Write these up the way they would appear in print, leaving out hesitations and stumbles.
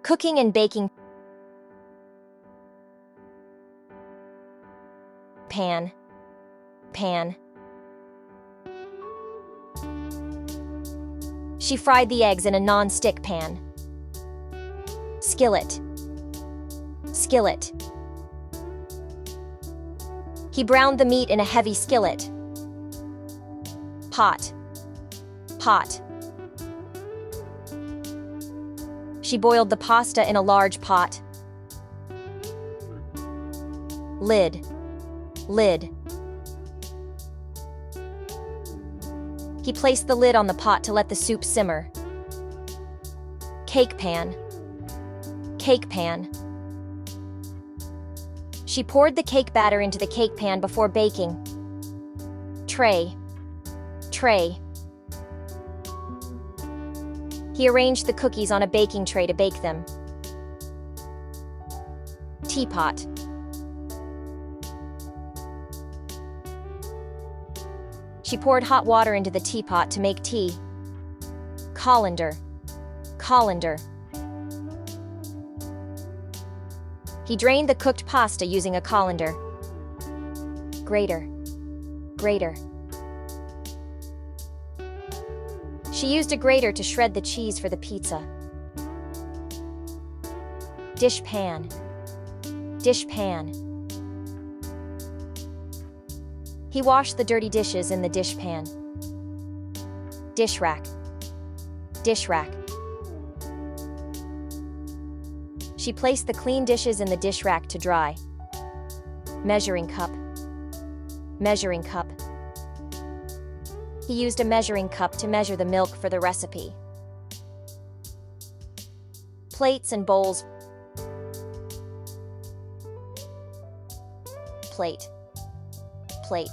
Cooking and baking. Pan. Pan. She fried the eggs in a non-stick pan. Skillet. Skillet. He browned the meat in a heavy skillet. Pot. Pot. She boiled the pasta in a large pot. Lid. Lid. He placed the lid on the pot to let the soup simmer. Cake pan. Cake pan. She poured the cake batter into the cake pan before baking. Tray. Tray. He arranged the cookies on a baking tray to bake them. Teapot. She poured hot water into the teapot to make tea. Colander. Colander. He drained the cooked pasta using a colander. Grater. Grater. She used a grater to shred the cheese for the pizza. Dish pan. Dish pan. He washed the dirty dishes in the dish pan. Dish rack. Dish rack. She placed the clean dishes in the dish rack to dry. Measuring cup. Measuring cup. He used a measuring cup to measure the milk for the recipe. Plates and bowls. Plate. Plate.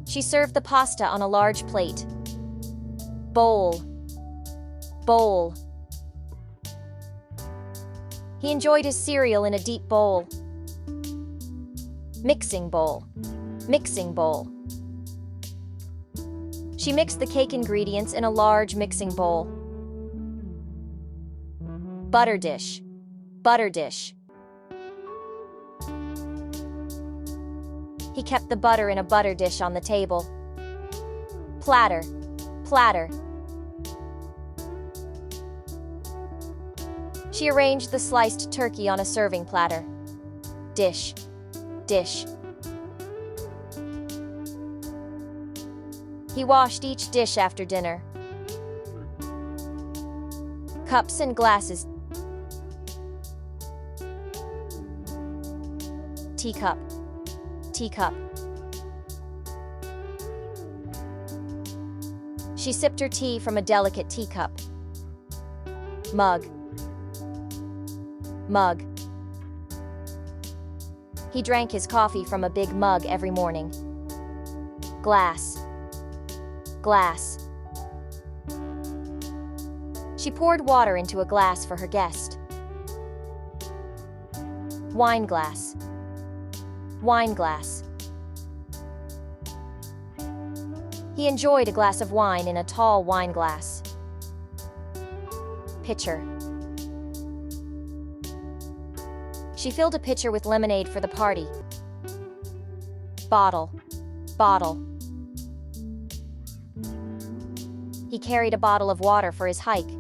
She served the pasta on a large plate. Bowl. Bowl. He enjoyed his cereal in a deep bowl. Mixing bowl. Mixing bowl. She mixed the cake ingredients in a large mixing bowl. Butter dish. Butter dish. He kept the butter in a butter dish on the table. Platter. Platter. She arranged the sliced turkey on a serving platter. Dish. Dish. He washed each dish after dinner. Cups and glasses. Teacup. Teacup. She sipped her tea from a delicate teacup. Mug. Mug. He drank his coffee from a big mug every morning. Glass. Glass. She poured water into a glass for her guest. Wine glass. Wine glass. He enjoyed a glass of wine in a tall wine glass. Pitcher. She filled a pitcher with lemonade for the party. Bottle. Bottle. He carried a bottle of water for his hike.